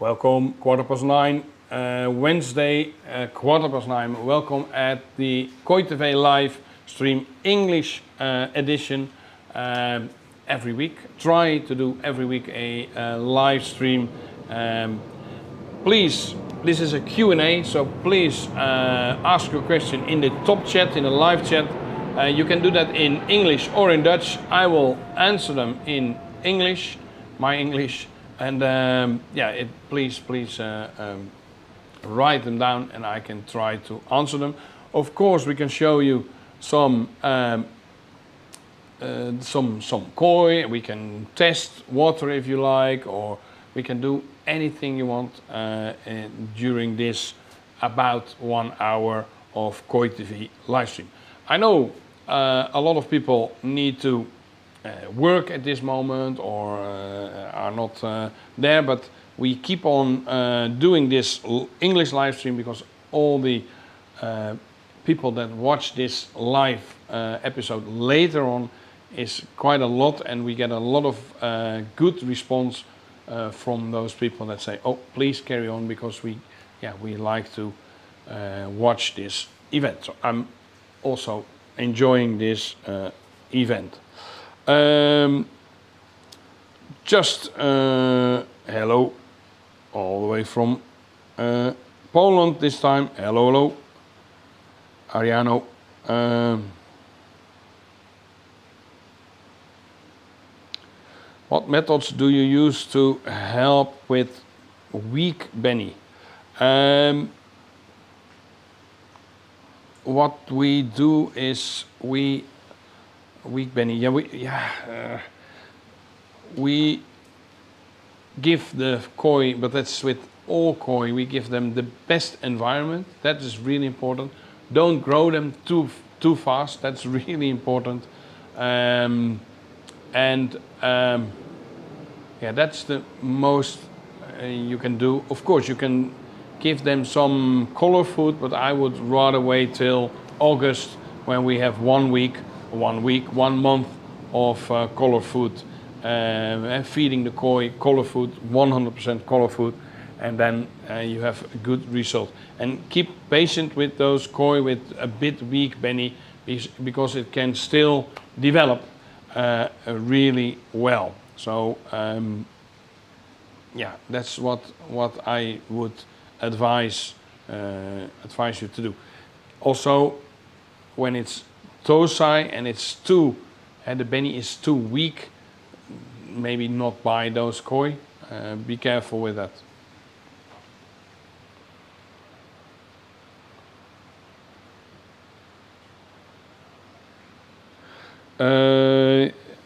Welcome, 9:15, Wednesday, 9:15. Welcome at the KOI TV live stream English edition. Every week, try to do every week a live stream. Please, this is a Q&A, so please ask your question in the top chat, in the live chat. You can do that in English or in Dutch. I will answer them in English, my English, and please write them down, and I can try to answer them. Of course, we can show you some koi. We can test water if you like, or we can do anything you want during this about 1 hour of KOI TV live stream. I know a lot of people need to work at this moment or are not there, but we keep on doing this English live stream because all the people that watch this live episode later on is quite a lot, and we get a lot of good response from those people that say, oh, please carry on, because we like to watch this event. So I'm also enjoying this event. Hello, all the way from Poland this time. Hello, Ariano. What methods do you use to help with weak Benny? What we do is weak Benny. We give the koi, but that's with all koi. We give them the best environment. That is really important. Don't grow them too fast. That's really important. That's the most you can do. Of course, you can give them some color food, but I would rather wait till August, when we have 1 month of color food, feeding the koi color food, 100% color food, and then you have a good result. And keep patient with those koi with a bit weak Benny, because it can still develop really well. So that's what I would advise you to do. Also, when it's tosai and it's the Benny is too weak, maybe not buy those koi. Be careful with that.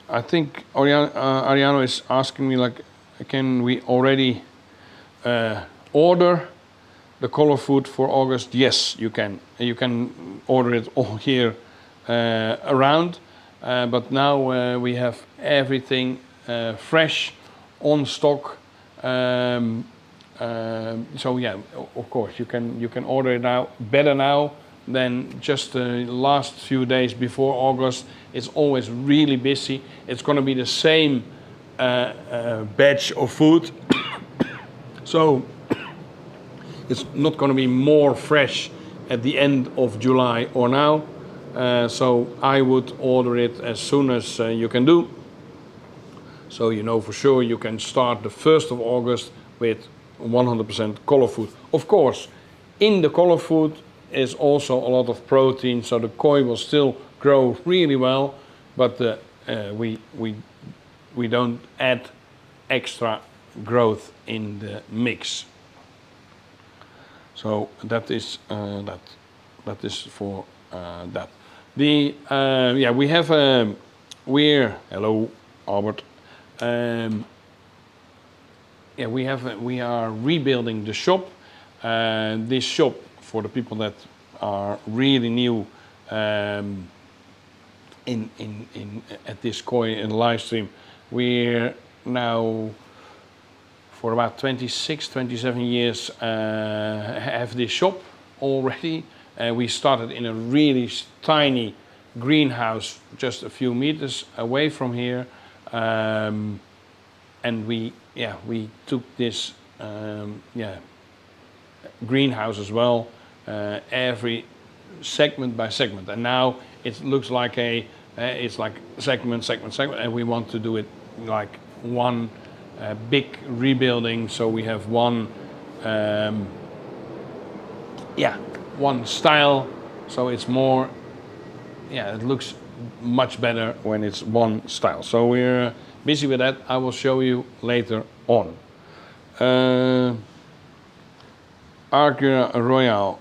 I think Ariano is asking me, like, can we already order the color food for August? Yes, you can. You can order it all year around, but now we have everything fresh on stock. So yeah, of course you can order it now, better now than just the last few days before August. It's always really busy. It's going to be the same batch of food, so it's not going to be more fresh at the end of July or now. So I would order it as soon as you can do. So you know for sure you can start the 1st of August with 100% color food. Of course, in the color food is also a lot of protein, so the koi will still grow really well, but we don't add extra growth in the mix. So that is that is for that. We have hello Albert. We are rebuilding the shop. This shop, for the people that are really new at this koi and live stream, we're now for about 27 years have this shop already. We started in a really tiny greenhouse just a few meters away from here, and we took this yeah, greenhouse as well, every segment by segment. And now it looks like it's like segment, and we want to do it like one big rebuilding. So we have one, one style. So it's more, it looks much better when it's one style. So we're busy with that. I will show you later on. Argura Royale,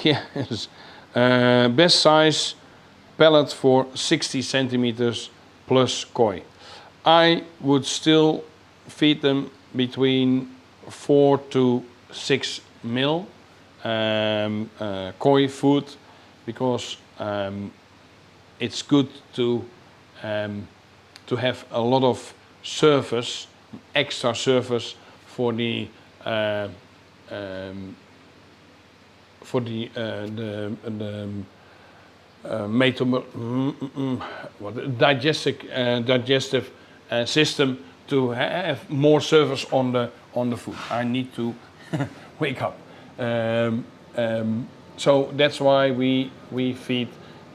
yes, best size pellet for 60 centimeters plus koi. I would still feed them between 4 to 6 mil koi food, because it's good to have a lot of surface, extra surface for the digestive system, to have more surface on the food. I need to wake up. So that's why we feed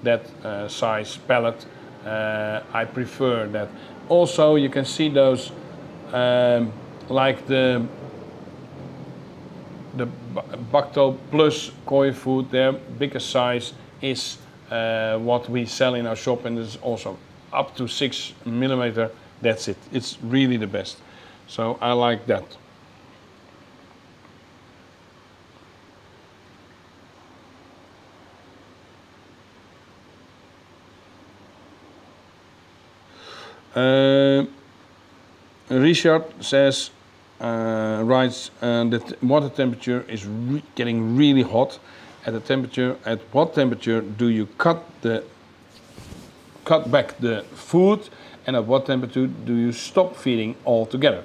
that size pellet. I prefer that. Also, you can see those like the Bacto Plus koi food. Their biggest size is what we sell in our shop, and it's also up to 6 millimeter. That's it. It's really the best. So I like that. Richard says, writes, that water temperature is getting really hot. At what temperature do you cut back the food, and at what temperature do you stop feeding altogether?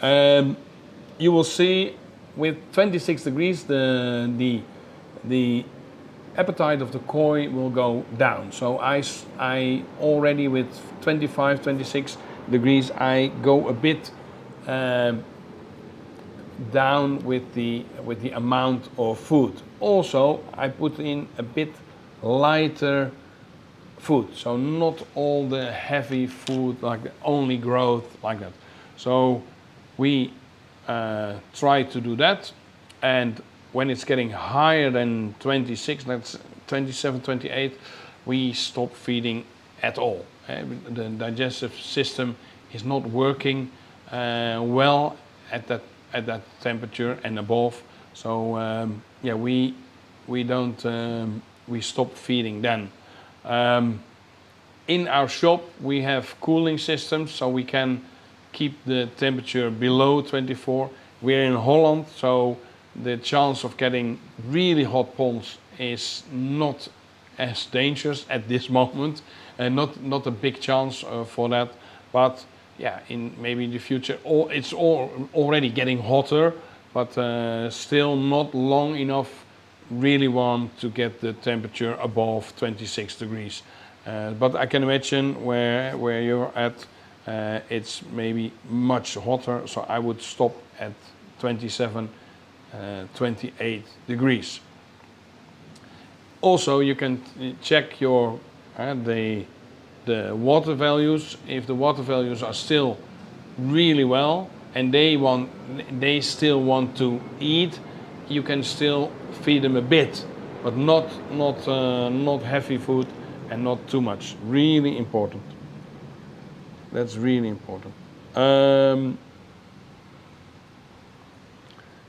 You will see with 26 degrees the appetite of the koi will go down. So I already with 25, 26 degrees I go a bit down with the amount of food. Also, I put in a bit lighter food, so not all the heavy food, like only growth like that. So we try to do that, and when it's getting higher than 26, that's 27, 28, we stop feeding at all. The digestive system is not working well at that temperature and above. So we stop feeding then. In our shop we have cooling systems, so we can keep the temperature below 24. We're in Holland, so the chance of getting really hot ponds is not as dangerous at this moment, and not a big chance for that. But yeah, maybe in the future, it's already getting hotter, but still not long enough. Really want to get the temperature above 26 degrees. But I can imagine where you're at, it's maybe much hotter, so I would stop at 27, 28 degrees. Also, you can check your the water values. If the water values are still really well and they still want to eat, you can still feed them a bit, but not heavy food and not too much. Really important. That's really important.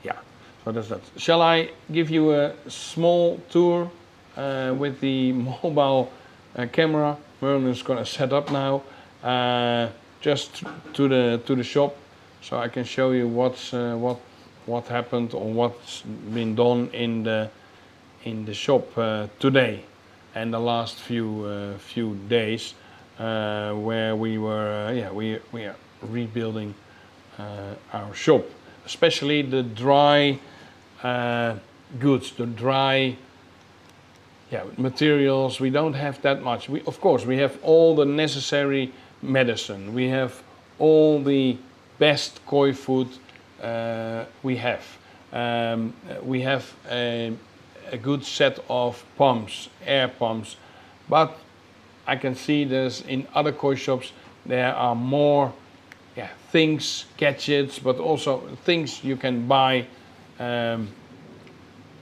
Yeah, so that's that. Shall I give you a small tour with the mobile camera? Merlin's gonna set up now, just to the shop, so I can show you what happened or what's been done in the shop today and the last few days, where we were we are rebuilding our shop, especially the dry goods, the dry materials. We don't have that much. Of course we have all the necessary medicine. We have all the best koi food we have. We have a good set of pumps, air pumps, but I can see there's in other koi shops there are more things, gadgets, but also things you can buy.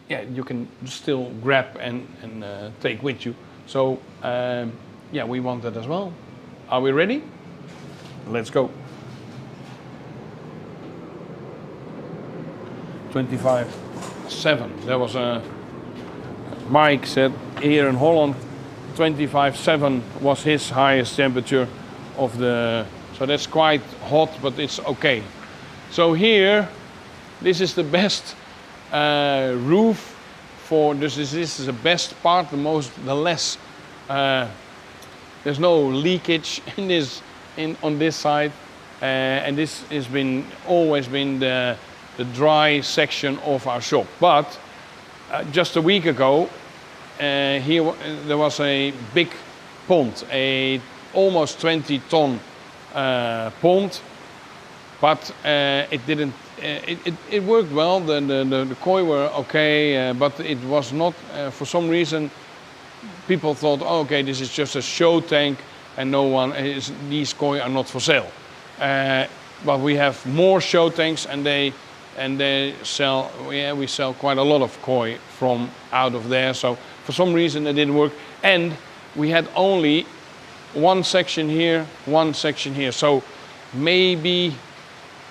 You can still grab and take with you. So we want that as well. Are we ready? Let's go. 25.7. There was a Mike said here in Holland 25.7 was his highest temperature of the, so that's quite hot, but it's okay. So here, this is the best roof for this. This is the best part, the less. There's no leakage in this on this side, and this has always been the dry section of our shop. But just a week ago, here there was a big pond, a almost 20-ton pond, but it didn't. It worked well. The koi were okay, but it was not. For some reason, people thought, oh, okay, this is just a show tank, and these koi are not for sale. But we have more show tanks, and they sell. We sell quite a lot of koi from out of there. So for some reason it didn't work, and we had only one section here, one section here. So maybe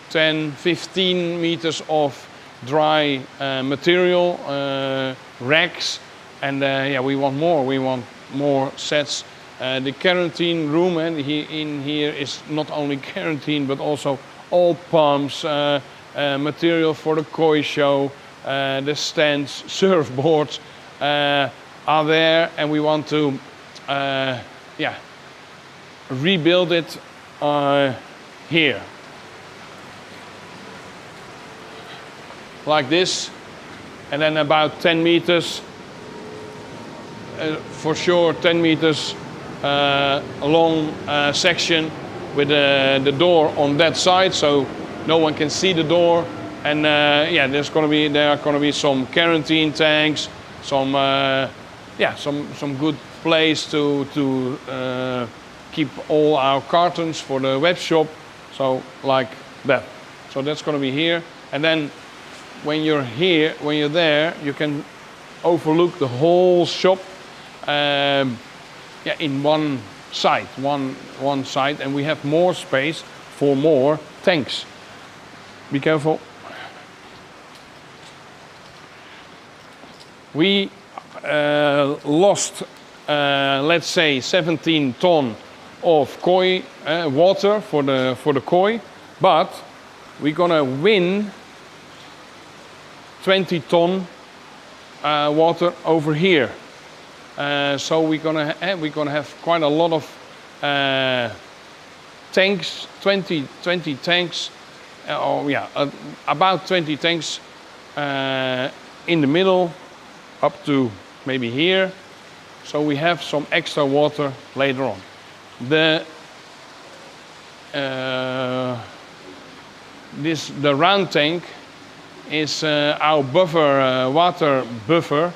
10, 15 meters of dry material racks, and we want more. We want more sets. The quarantine room in here is not only quarantine but also all pumps, material for the koi show, the stands, surfboards are there, and we want to rebuild it here. Like this, and then about 10 meters, for sure 10 meters long section with the door on that side, so no one can see the door. And there are gonna be some quarantine tanks, some good place to keep all our cartons for the web shop, so like that. So that's gonna be here, and then when you're there, you can overlook the whole shop in one side, and we have more space for more tanks. Be careful. We lost, let's say, 17 ton of koi water for the koi, but we're gonna win 20 ton water over here. So we're gonna have quite a lot of tanks, 20 tanks, about 20 tanks in the middle, up to maybe here. So we have some extra water later on. The round tank is our buffer, water buffer,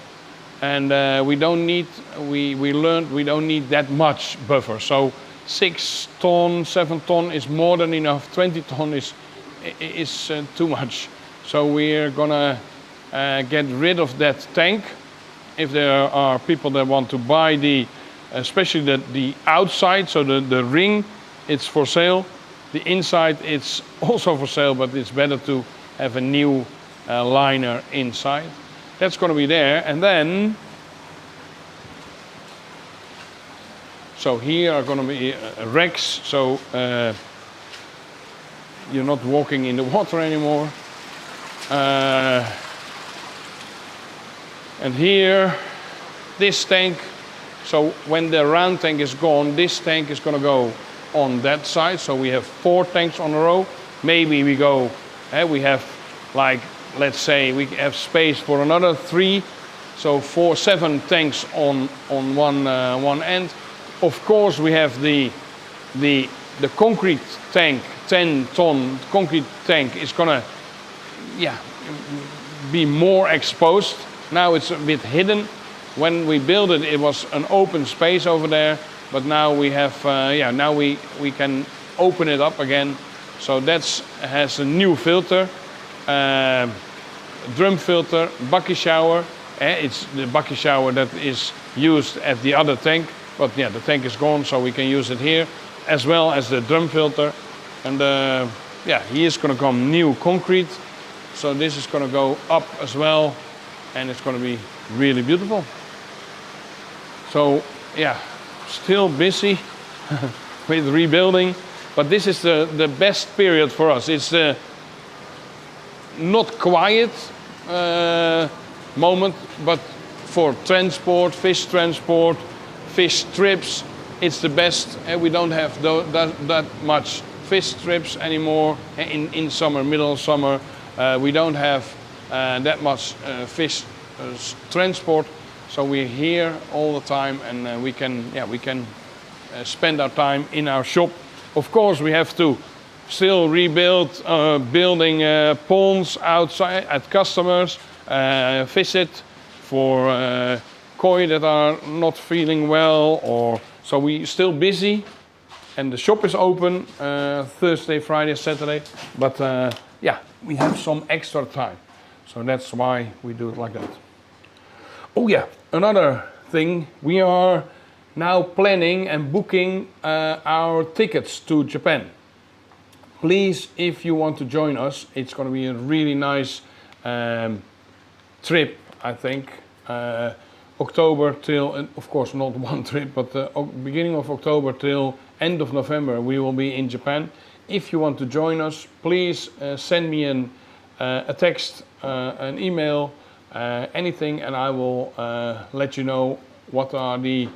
and we learned we don't need that much buffer. So 6 ton, 7 ton is more than enough. 20 ton is too much. So we're gonna get rid of that tank. If there are people that want to buy especially the outside, so the ring, it's for sale. The inside, it's also for sale, but it's better to have a new liner inside. That's going to be there, and then so here are going to be racks, so you're not walking in the water anymore. And here, this tank, so when the round tank is gone, this tank is going to go on that side. So we have 4 tanks on a row. Maybe we have, like, let's say we have space for another 3. So 7 tanks on one end. Of course, we have the concrete tank, 10 ton concrete tank is gonna yeah, be more exposed. Now it's a bit hidden. When we built it, it was an open space over there, but now we have, yeah, now we can open it up again. So that's has a new filter, drum filter, bucket shower. It's the bucket shower that is used at the other tank, but yeah, the tank is gone, so we can use it here, as well as the drum filter. And yeah, here is going to come new concrete, so this is going to go up as well, and it's going to be really beautiful. So yeah, still busy with rebuilding, but this is the best period for us. It's the not quiet moment, but for transport, fish trips, it's the best. And we don't have that much fish trips anymore in summer, middle of summer. We don't have that much fish transport, so we're here all the time, and we can spend our time in our shop. Of course, we have to still rebuild, building ponds outside at customers, visit for koi that are not feeling well, or so we still busy. And the shop is open Thursday, Friday, Saturday, but yeah, we have some extra time, so that's why we do it like that. Oh yeah, another thing, we are now planning and booking our tickets to Japan. Please, if you want to join us, it's going to be a really nice trip, I think. October till, of course not one trip, but beginning of October till end of November we will be in Japan. If you want to join us, please send me a text, an email, anything, and I will let you know what are the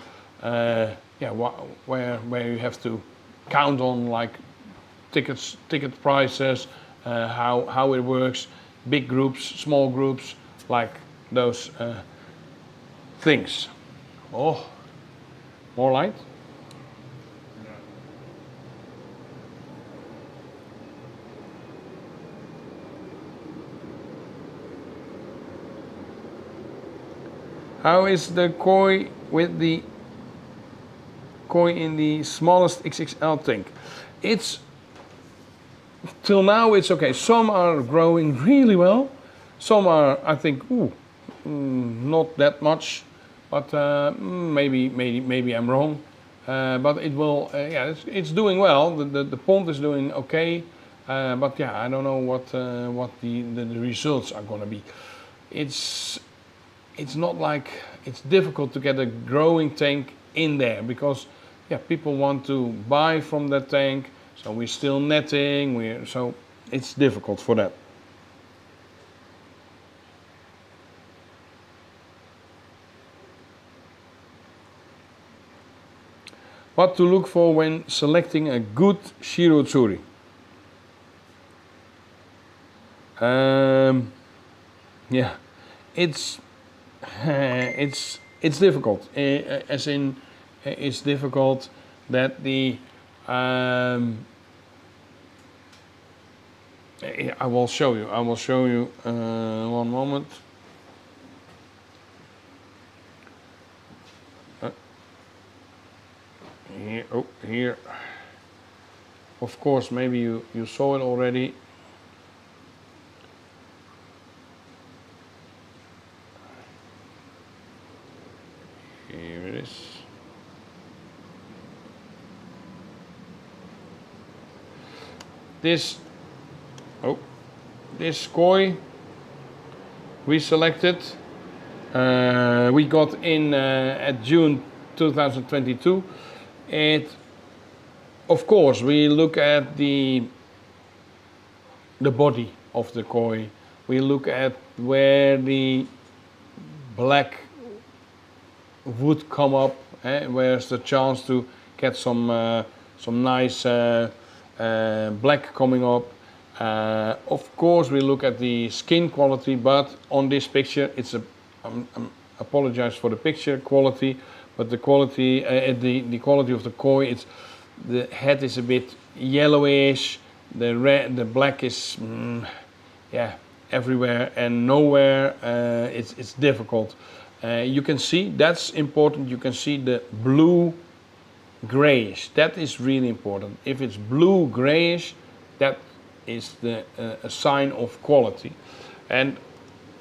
where you have to count on, like ticket prices, how it works, big groups, small groups, like those things. Oh, more light. How is the koi with the koi in the smallest XXL tank? It's till now it's okay. Some are growing really well. Some are, I think, not that much. But maybe I'm wrong. But it will. Yeah, it's doing well. The pond is doing okay. But yeah, I don't know what the results are going to be. It's not like it's difficult to get a growing tank in there, because yeah, people want to buy from that tank. So we're still netting. So it's difficult for that. What to look for when selecting a good Shiro Turi? Yeah, it's difficult. As in, it's difficult that the. I will show you. I will show you. One moment. Here, here. Of course, maybe you saw it already. Here it is. This koi we selected. We got in at June 2022. Of course, we look at the body of the koi. We look at where the black would come up. Where's the chance to get some nice black coming up. Of course, we look at the skin quality, but on this picture, it's apologize for the picture quality. But the quality, the quality of the koi, the head is a bit yellowish. The black is, yeah, everywhere and nowhere. It's difficult. You can see, that's important, you can see the blue grayish. That is really important. If it's blue grayish, that is a sign of quality. And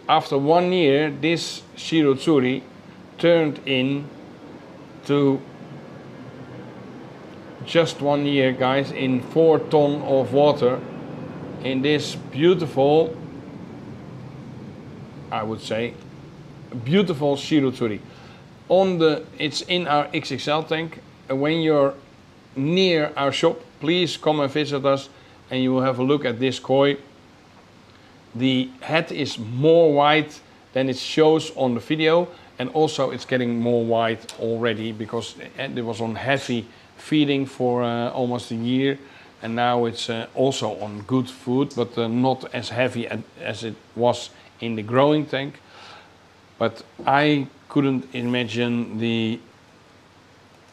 after 1 year, this Shiro Turi turned into just 1 year, guys, in 4 tons of water in this beautiful, I would say, beautiful Shiro Turi. It's in our XXL tank. When you're near our shop, please come and visit us and you will have a look at this koi. The head is more white than it shows on the video, and also it's getting more white already because it was on heavy feeding for almost a year, and now it's also on good food, but not as heavy as it was in the growing tank. But I couldn't imagine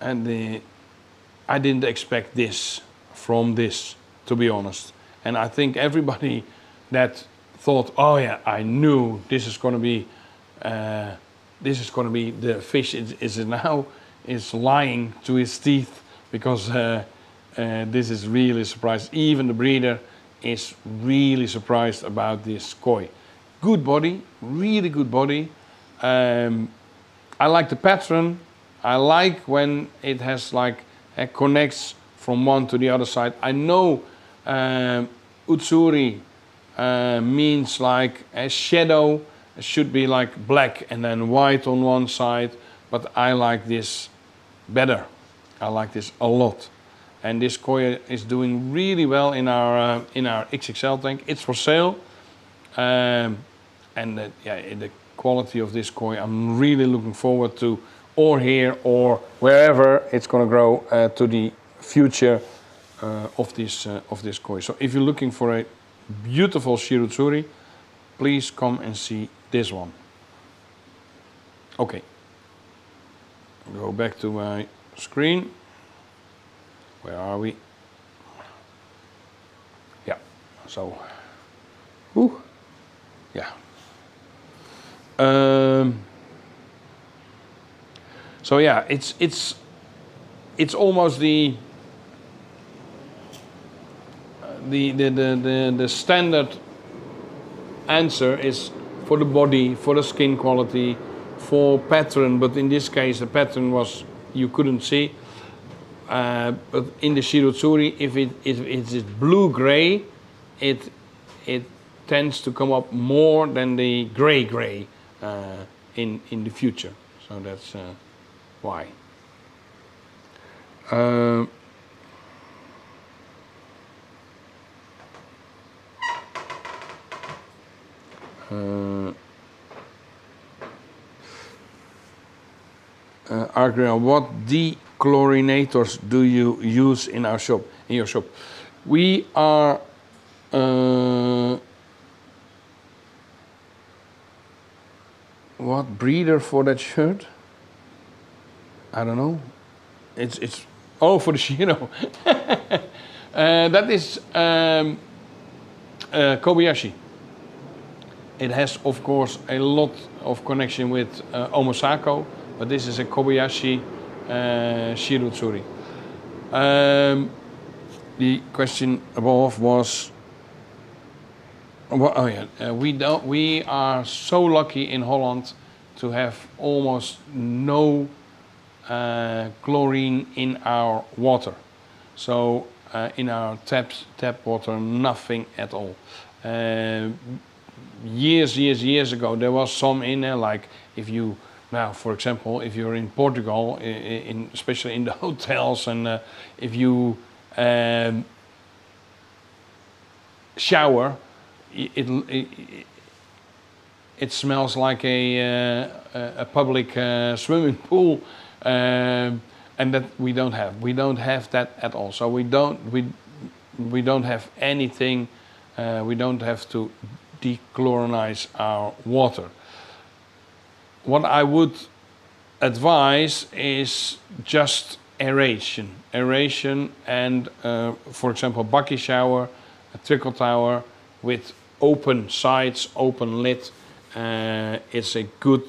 I didn't expect this from this, to be honest. And I think everybody that thought, oh yeah, I knew this is going to be the fish is lying to his teeth, because this is really surprised. Even the breeder is really surprised about this koi. Good body, really good body. I like the pattern. I like when it has like connects from one to the other side. I know Utsuri means like a shadow. It should be like black and then white on one side, but I like this better. I like this a lot. And this koi is doing really well in our XXL tank. It's for sale. And the quality of this koi, I'm really looking forward to, or here or wherever it's going to grow, to the future of this koi. So if you're looking for a beautiful Shiro Turi, please come and see this one. Okay, go back to my screen. Where are we? Yeah, so yeah. So yeah, it's almost the standard answer is for the body, for the skin quality, for pattern. But in this case, the pattern was you couldn't see. But in the Shiro Turi, if it is blue gray, it tends to come up more than the gray in the future. So that's why. Adrian, what Chlorinators do you use in our shop? In your shop, we are what breeder for that shirt? I don't know. It's oh, for the Shiro. That is Kobayashi. It has, of course, a lot of connection with Omosako, but this is a Kobayashi Shiro Turi. The question above was, oh yeah, we are so lucky in Holland to have almost no chlorine in our water. So in our tap water, nothing at all. Years ago, there was some in there, like if you, now for example, if you're in Portugal, especially in the hotels, and if you shower, it smells like a public swimming pool, and that we don't have. We don't have that at all. So we don't have anything. We don't have to dechlorinize our water. What I would advise is just aeration, and for example, bucket shower, a trickle tower with open sides, open lid, it's a good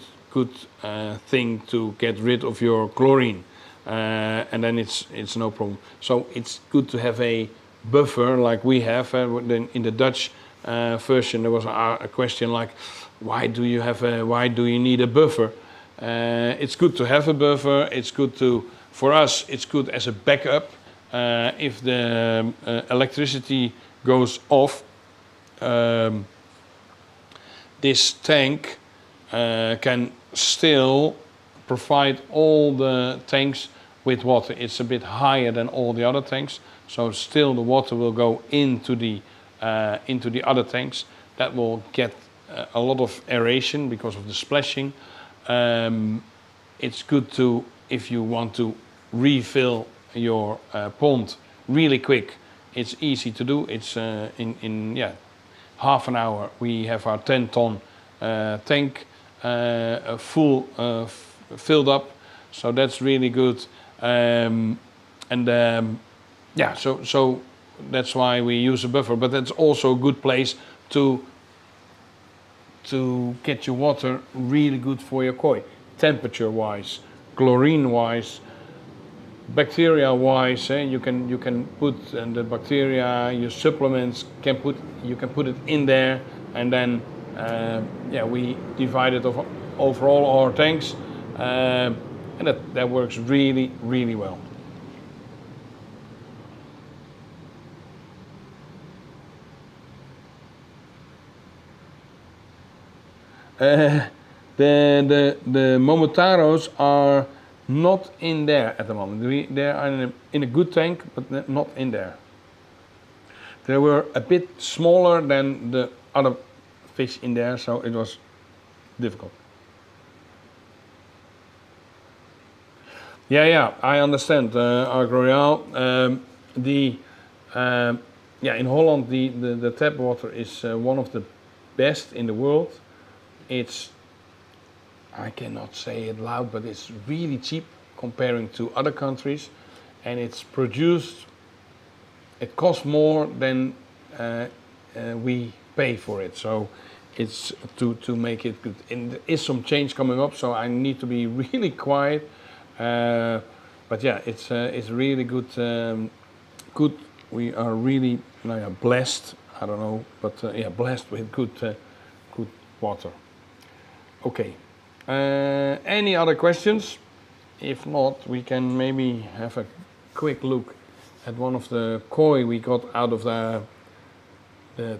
thing to get rid of your chlorine, and then it's no problem. So it's good to have a buffer like we have. In the Dutch version, there was a question like, why do you need a buffer? It's good to have a buffer. It's good for us. It's good as a backup. If the electricity goes off, this tank can still provide all the tanks with water. It's a bit higher than all the other tanks, so still the water will go into the other tanks. That will get a lot of aeration because of the splashing. It's good to, if you want to refill your pond really quick, it's easy to do. It's in half an hour we have our 10-ton tank full filled up, so that's really good. So that's why we use a buffer, but that's also a good place to get your water really good for your koi, temperature wise, chlorine wise, bacteria wise. You can put the bacteria, your supplements, you can put it in there, and then we divide it over all our tanks, and that works really well. The Momotaros are not in there at the moment. They are in a good tank, but not in there. They were a bit smaller than the other fish in there, so it was difficult. Yeah, I understand, Agroreal. In Holland, the tap water is one of the best in the world. I cannot say it loud, but it's really cheap comparing to other countries, and it's produced. It costs more than we pay for it, so it's to make it good. And there is some change coming up, so I need to be really quiet. But yeah, it's really good. Good. We are really blessed. I don't know, but blessed with good water. Okay. Any other questions? If not, we can maybe have a quick look at one of the koi we got out of the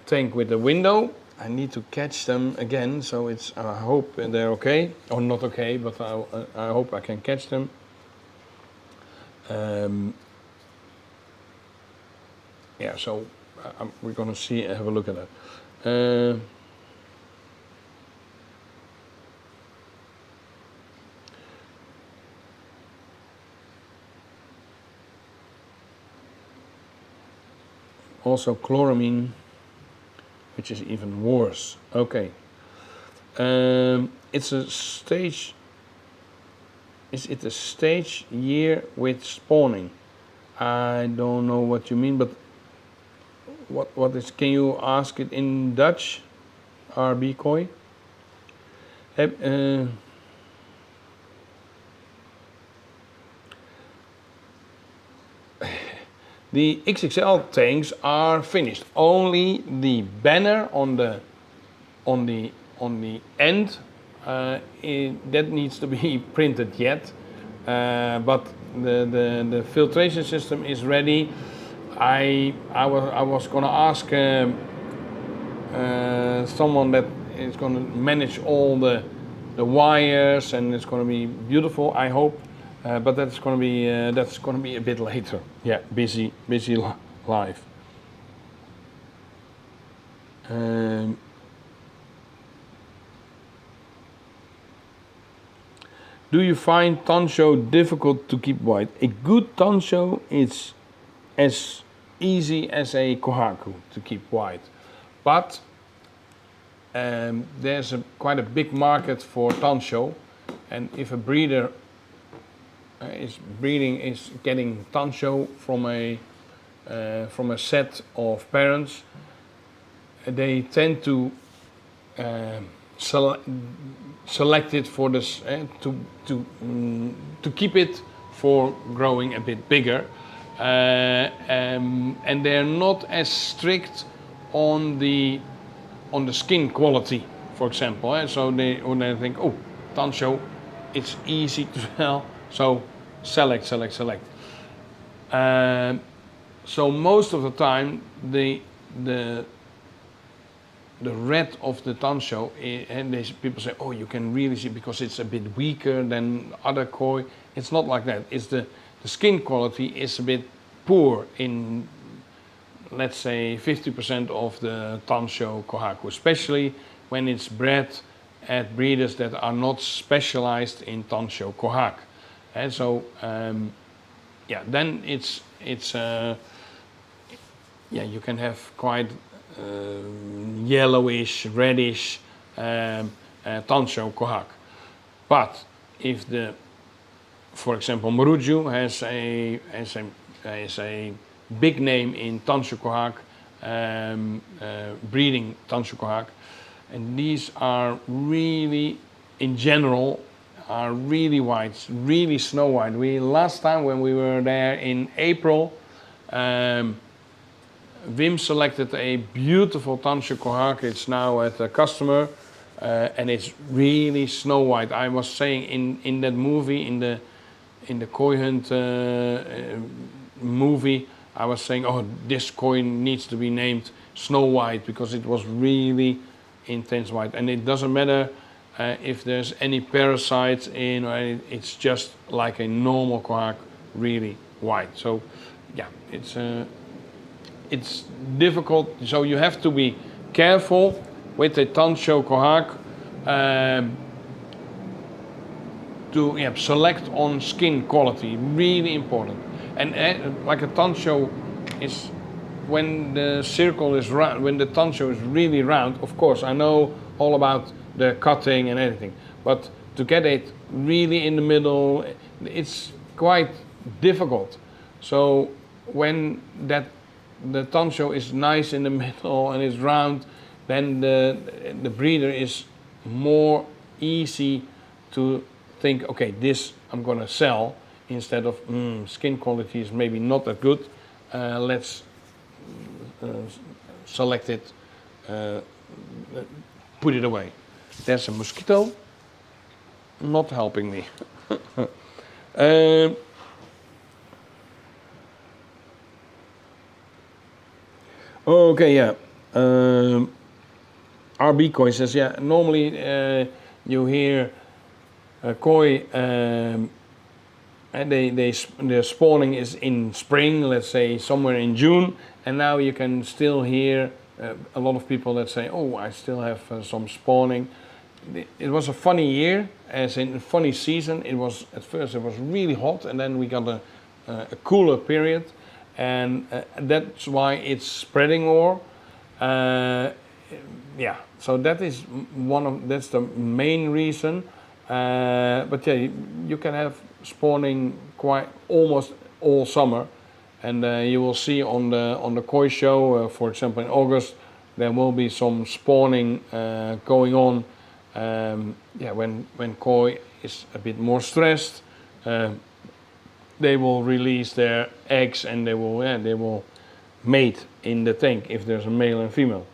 tank with the window. I need to catch them again, so I hope they're okay, or not okay, but I hope I can catch them. So we're gonna have a look at that. Also chloramine, which is even worse. Okay. It's a stage. Is it a stage year with spawning? I don't know what you mean, but what is? Can you ask it in Dutch? RB koi. The XXL tanks are finished. Only the banner on the end that needs to be printed yet. But the filtration system is ready. I was gonna ask someone that is gonna manage all the wires, and it's gonna be beautiful, I hope. But that's gonna be a bit later. Yeah, busy life. Do you find Toncho difficult to keep white? A good Toncho is as easy as a Kohaku to keep white, but there's quite a big market for Toncho, and if a breeder is getting Toncho from a set of parents, they tend to select it for this to keep it for growing a bit bigger, and they're not as strict on the skin quality, for example. So they think, oh, Toncho, it's easy to sell, so select. So most of the time, the red of the Toncho, and people say, oh, you can really see because it's a bit weaker than other koi. It's not like that. It's the skin quality is a bit poor in, let's say, 50% of the Toncho kohaku, especially when it's bred at breeders that are not specialized in Toncho kohaku. And so, yeah, then it's yeah, you can have quite yellowish, reddish Toncho kohaku. But if for example, Maruju has a big name in Toncho kohaku, breeding Toncho kohaku, and these are really, in general, are really white, really snow white. Last time when we were there in April, Wim selected a beautiful Toncho kohaku. It's now at a customer, and it's really snow white. I was saying in that movie, in the koi hunt movie, I was saying, oh, this koi needs to be named Snow White because it was really intense white, and it doesn't matter if there's any parasites in, or it's just like a normal kohaku, really white. So, yeah, it's difficult. So you have to be careful with the Toncho kohaku to select on skin quality. Really important. And like a Toncho is, when the circle is round, when the Toncho is really round, of course, I know all about the cutting and everything, but to get it really in the middle, it's quite difficult. So when the Toncho is nice in the middle and is round, then the breeder is more easy to think, okay, this I'm gonna sell, instead of skin quality is maybe not that good, let's select it, put it away. There's a mosquito not helping me. Okay, yeah. RB Koi says, yeah, normally you hear koi, and their spawning is in spring, let's say somewhere in June, and now you can still hear a lot of people that say, oh, I still have some spawning. It was a funny year, as in a funny season. It was, at first it was really hot, and then we got a cooler period, and that's why it's spreading more. Yeah, so that is that's the main reason. But yeah, you can have spawning quite almost all summer, and you will see on the koi show, for example in August, there will be some spawning going on. Yeah, when koi is a bit more stressed, they will release their eggs, and they will mate in the tank if there's a male and female.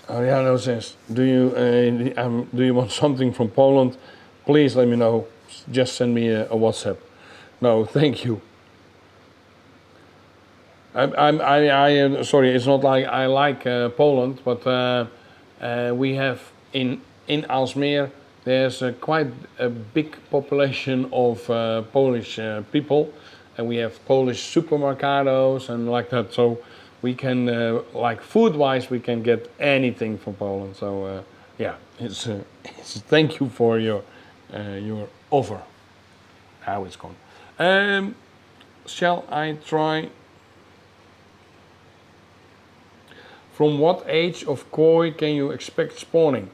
Ariano says, do you want something from Poland? Please let me know. Just send me a WhatsApp. No, thank you. I sorry, it's not like I like Poland, but we have in Aalsmeer, there's quite a big population of Polish people, and we have Polish supermarkets and like that. So we can, like food-wise, we can get anything from Poland. So yeah, it's thank you for your offer. How it's gone. Shall I try? From what age of koi can you expect spawning?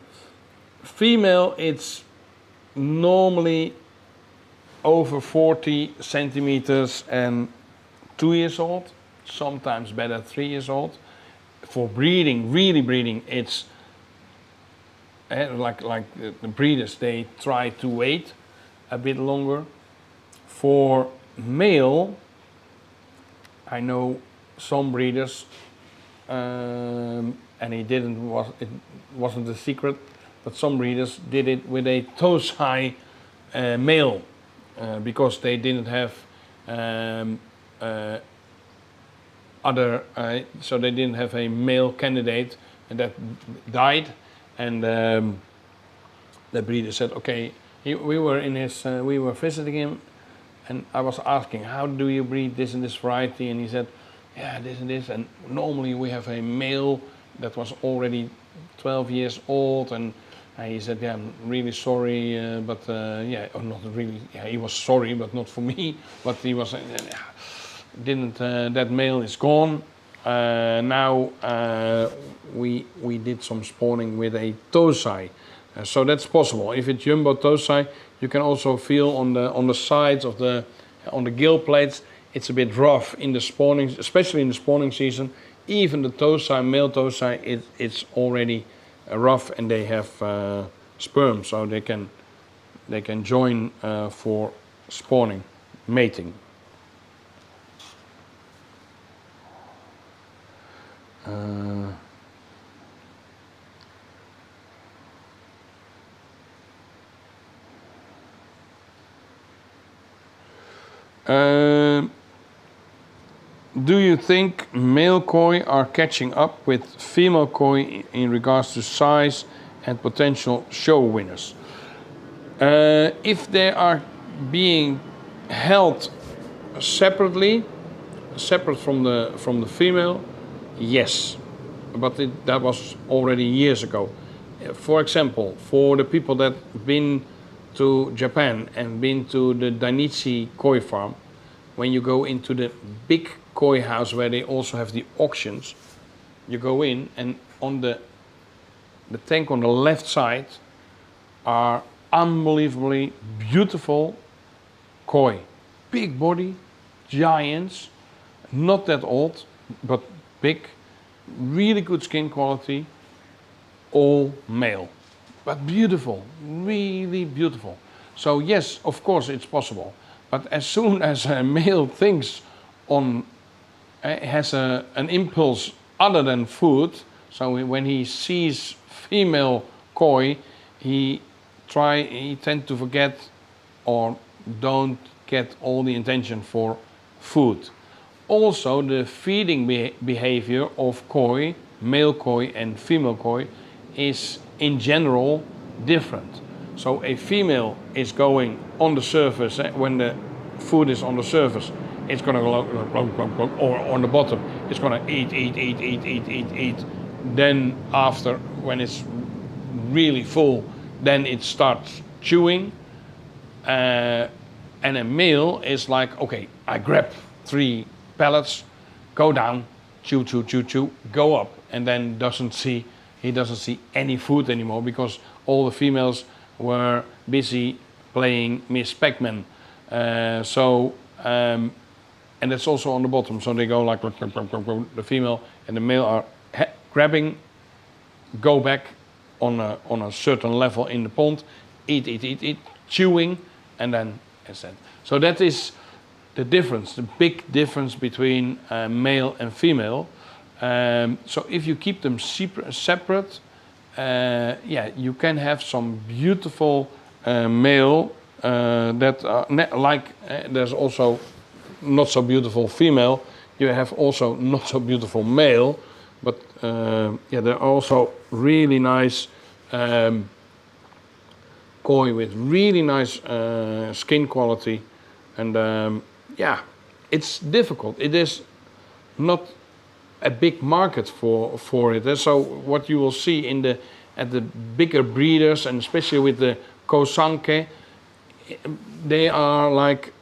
female, it's normally over 40 centimeters and 2 years old, sometimes better 3 years old. For breeding, really breeding, it's like the breeders, they try to wait a bit longer. For male, I know some breeders, and it wasn't a secret, but some breeders did it with a Tosai male because they didn't have so they didn't have a male candidate that died, and the breeder said, okay, we were visiting him, and I was asking, how do you breed this and this variety? And he said, yeah, this and this, and normally we have a male that was already 12 years old, and he said, yeah, I'm really sorry, but yeah, or not really, yeah, he was sorry, but not for me, but he was, that male is gone. Now we did some spawning with a Tosai, so that's possible. If it's jumbo Tosai, you can also feel on the sides of on the gill plates, it's a bit rough in the spawning, especially in the spawning season. Even the Tosai, male Tosai, it's already rough, and they have sperm, so they can join for spawning, mating. Do you think male koi are catching up with female koi in regards to size and potential show winners? If they are being held separately, separate from the female, yes, but that was already years ago. For example, for the people that been to Japan and been to the Dainichi koi farm, when you go into the big koi house where they also have the auctions, you go in, and on the tank on the left side are unbelievably beautiful koi. Big body, giants, not that old, but big, really good skin quality, all male, but beautiful, really beautiful. So yes, of course it's possible, but as soon as a male thinks has an impulse other than food, so when he sees female koi, he tend to forget or don't get all the attention for food. Also, the feeding behavior of koi, male koi and female koi, is in general different. So a female is going on the surface, when the food is on the surface, it's going to go, or on the bottom, it's going to eat. Then after, when it's really full, then it starts chewing. And a male is like, okay, I grab 3 pellets, go down, chew, go up, and then he doesn't see any food anymore, because all the females were busy playing Miss Pac-Man. And that's also on the bottom, so they go like the female and the male are grabbing, go back on a certain level in the pond, eat, chewing, and then it's that. So that is the difference, the big difference between male and female. So if you keep them separate, yeah, you can have some beautiful male that are there's also not so beautiful female. You have also not so beautiful male, but yeah, there are also really nice koi with really nice skin quality, and yeah, it's difficult. It is not a big market for it. So what you will see at the bigger breeders, and especially with the Kosanke, they are like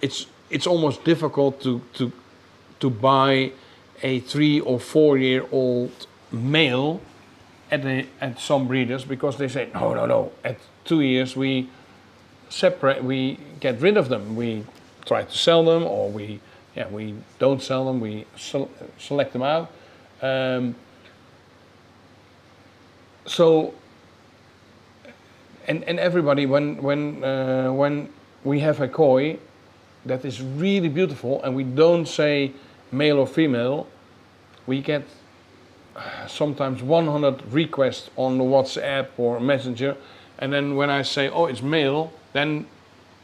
it's almost difficult to buy a 3 or 4 year old male at some breeders, because they say no, at 2 years we get rid of them. We try to sell them, or we don't sell them. We select them out. So and everybody, when we have a koi that is really beautiful and we don't say male or female, we get sometimes 100 requests on the WhatsApp or Messenger, and then when I say, oh, it's male, then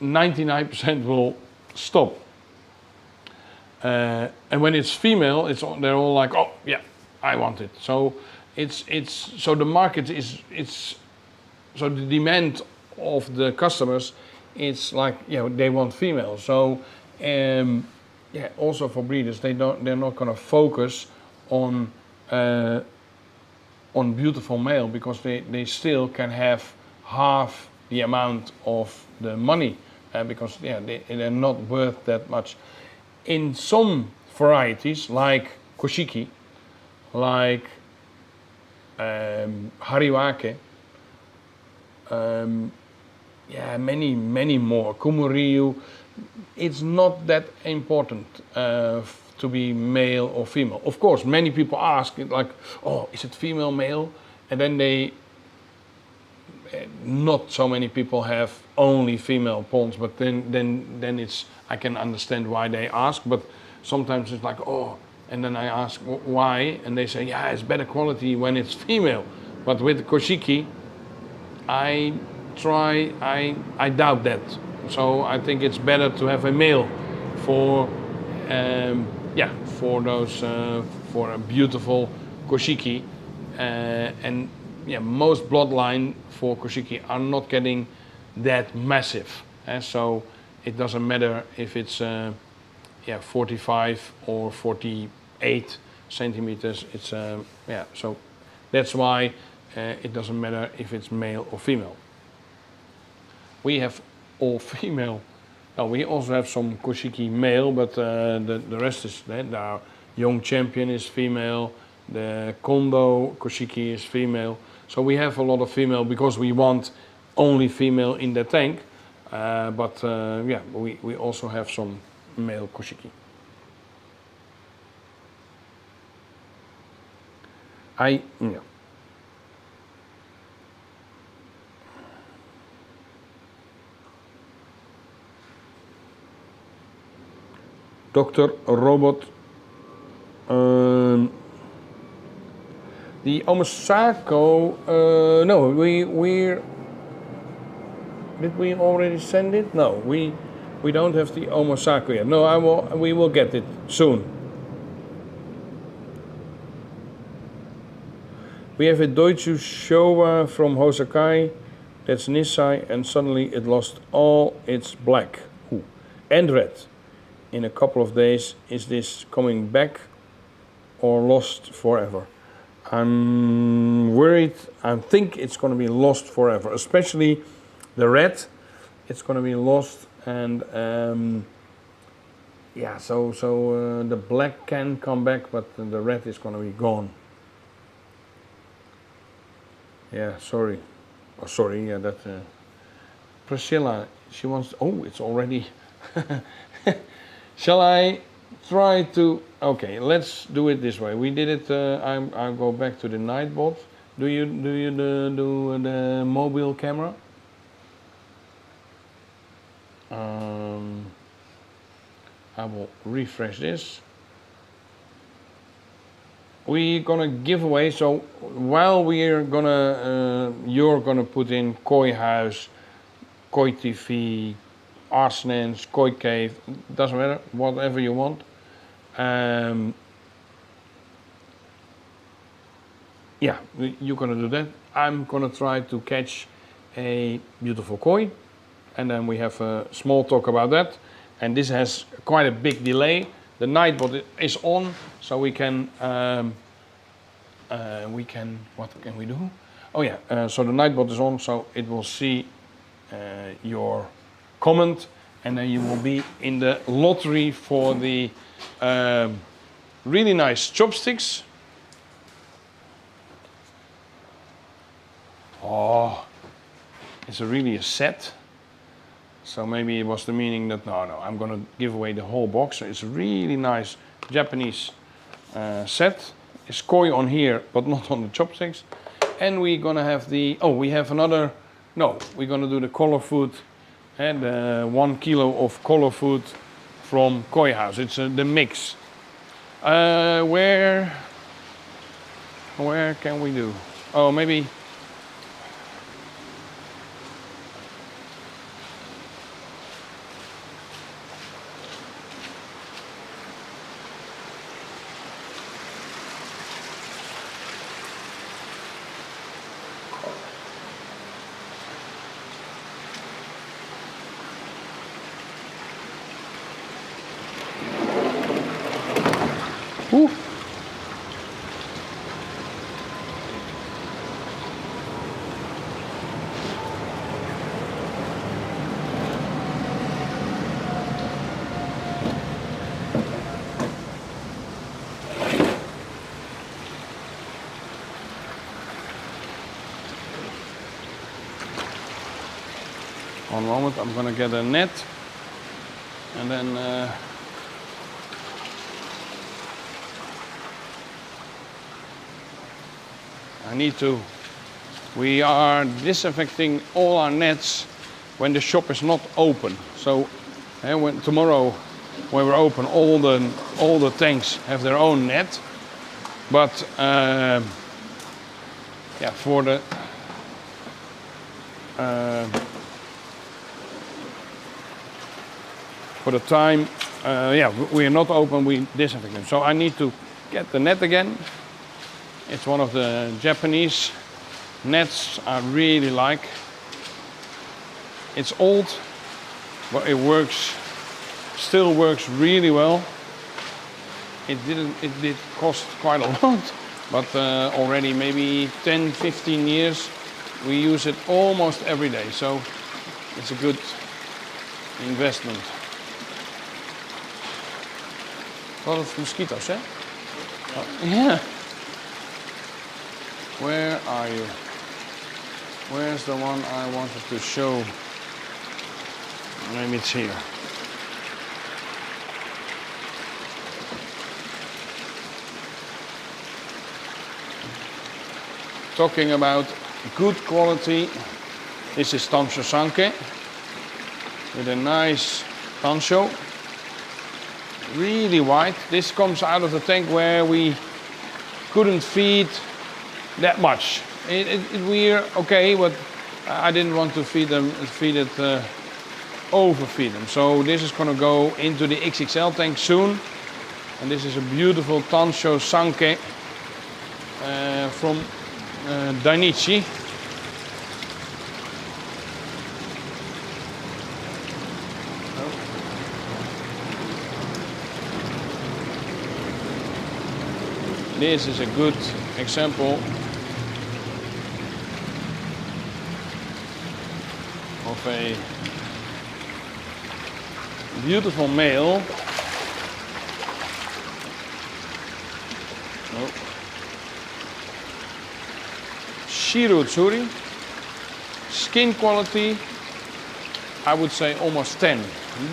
99% will stop. And when it's female, they're all like, oh yeah, I want it. So so the market is so the demand of the customers, it's like, they want female. So also for breeders, they're not going to focus on beautiful male, because they still can have half the amount of the money, because they're not worth that much. In some varieties, like Koshiki, like Hariwake, many more, Kumuryu, it's not that important to be male or female. Of course, many people ask, like, oh, is it female, male? And then not so many people have only female ponds, but then it's, I can understand why they ask, but sometimes it's like, oh, and then I ask why, and they say, yeah, it's better quality when it's female. But with Koshiki, I doubt that. So I think it's better to have a male for for a beautiful Koshiki, and most bloodline for Koshiki are not getting that massive, so it doesn't matter if it's 45 or 48 centimeters. It's so that's why it doesn't matter if it's male or female. We have all female. We also have some Koshiki male, but the rest is the young champion is female. The Kondo Koshiki is female. So we have a lot of female because we want only female in the tank. But we also have some male Koshiki. Dr. Robot. The Omasako, no, did we already send it? No, we don't have the Omasako yet. No, we will get it soon. We have a Deutsche Showa from Hosakai, that's Nisai, and suddenly it lost all its black and red. In a couple of days, is this coming back or lost forever? I'm worried. I think it's going to be lost forever, especially the red. It's going to be lost, and so the black can come back, but the red is going to be gone. Yeah, sorry. Oh, sorry. Yeah, that Priscilla. She wants. Oh, it's already. Shall I try to? Okay, let's do it this way. We did it. I'll go back to the Nightbot. Do you do the mobile camera? I will refresh this. We're gonna give away. So while you're gonna put in Koi House, Koi TV, Arsnens, Koi Cave, doesn't matter, whatever you want. You're gonna do that. I'm gonna try to catch a beautiful koi, and then we have a small talk about that. And this has quite a big delay. The Nightbot is on, so we can. What can we do? Oh yeah. So the Nightbot is on, so it will see your comment, and then you will be in the lottery for the really nice chopsticks. Oh, it's really a set. So maybe it was the meaning that, no, I'm gonna give away the whole box. So it's a really nice Japanese set. It's koi on here, but not on the chopsticks. And we're gonna have we have another, we're gonna do the color food, and 1 kilo of color food from Koi House. It's the mix. Where can we do? Oh, maybe. Ooh. One moment, I'm gonna get a net, and then we are disinfecting all our nets when the shop is not open. So when tomorrow, when we're open, all the tanks have their own net. But for the time, we are not open, we disinfect them. So I need to get the net again. It's one of the Japanese nets I really like. It's old, but it still works really well. It did cost quite a lot, but already maybe 10, 15 years, we use it almost every day. So it's a good investment. A lot of mosquitoes, eh? Oh, yeah. Where are you? Where's the one I wanted to show? Maybe it's here. Talking about good quality, this is Toncho Sanke with a nice Toncho. Really white. This comes out of the tank where we couldn't feed that much. We're okay, but I didn't want to overfeed them. So this is going to go into the XXL tank soon. And this is a beautiful Toncho Sanke from Dainichi. This is a good example of a beautiful male. Shiro Turi. Skin quality, I would say almost 10.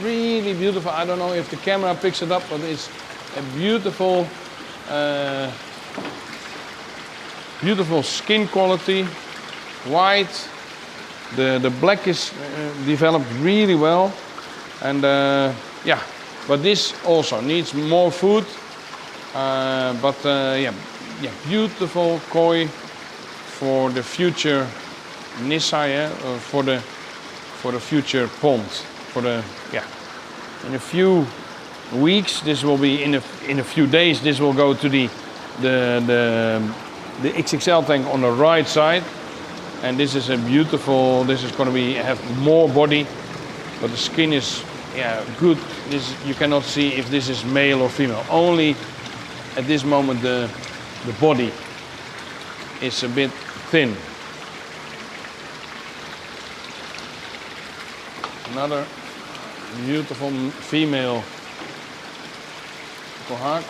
Really beautiful. I don't know if the camera picks it up, but it's a beautiful beautiful skin quality, white. The black is developed really well, and but this also needs more food. Beautiful koi for the future Nisai, for the future pond. In a few weeks, this will be in a few days. This will go to the XXL tank on the right side, and this is a beautiful. This is going to have more body, but the skin is good. This you cannot see if this is male or female. Only at this moment the body is a bit thin. Another beautiful female kohak.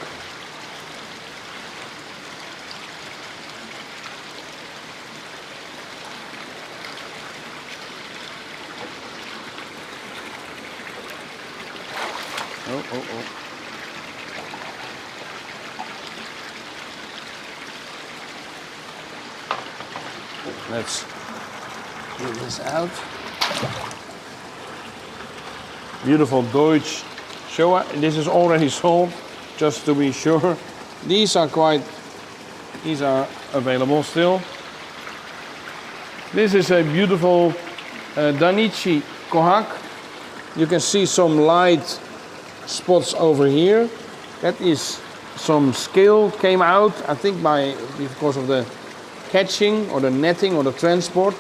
Oh, oh, oh. Let's get this out. Beautiful Deutsch show. This is already sold, just to be sure. These are available still. This is a beautiful Danichi Kohak. You can see some light spots over here. That is some scale came out, I think because of the catching or the netting or the transport,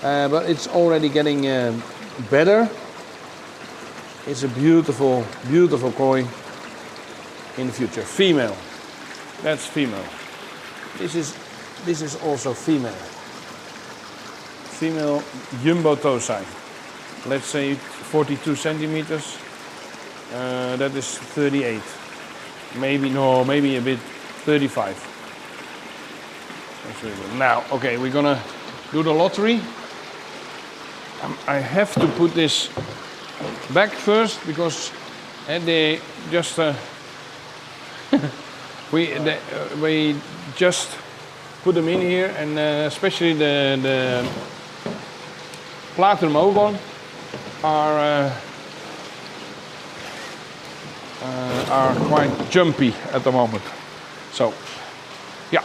but it's already getting better. It's a beautiful, beautiful koi in the future. Female. That's female. This is also female. Female jumbo toe size. Let's say 42 centimeters. That is 38. Maybe a bit 35. That's really good. Now, okay, we're gonna do the lottery. I have to put this back first because they just we just put them in here, and especially the Platinum Ogon are quite jumpy at the moment. So, yeah.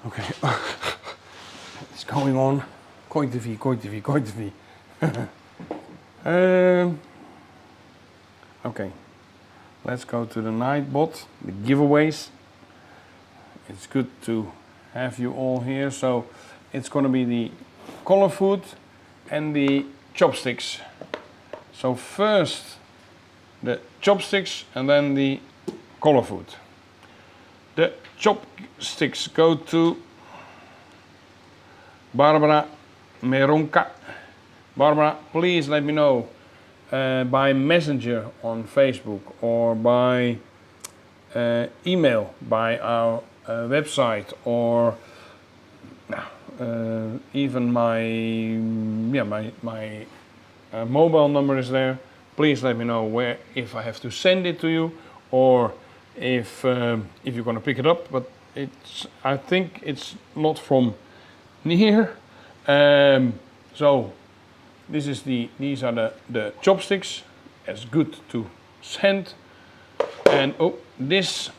Okay, it's going on. Koi TV, Koi TV, Koi TV. Okay, let's go to the Nightbot, the giveaways. It's good to have you all here. So it's going to be the color food and the chopsticks. So first the chopsticks and then the color food. The chopsticks go to Barbara Meronka. Barbara, please let me know by messenger on Facebook or by email, by our website, or even my mobile number is there. Please let me know where, if I have to send it to you, or if you're going to pick it up. But I think it's not from near. So these are the chopsticks. It's good to send. And oh, this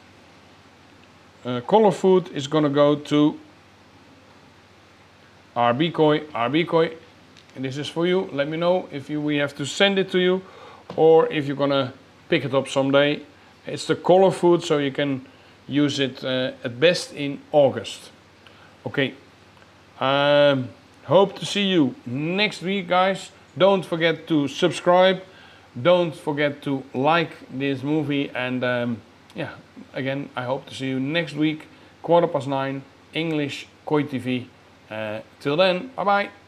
color food is going to go to RB Koi. RB Koi, and this is for you. Let me know if we have to send it to you, or if you're gonna pick it up someday. It's the color food, so you can use it at best in August. Okay. Hope to see you next week, guys. Don't forget to subscribe. Don't forget to like this movie. And yeah, again, I hope to see you next week, 9:15, English KOI TV. Till then, bye bye.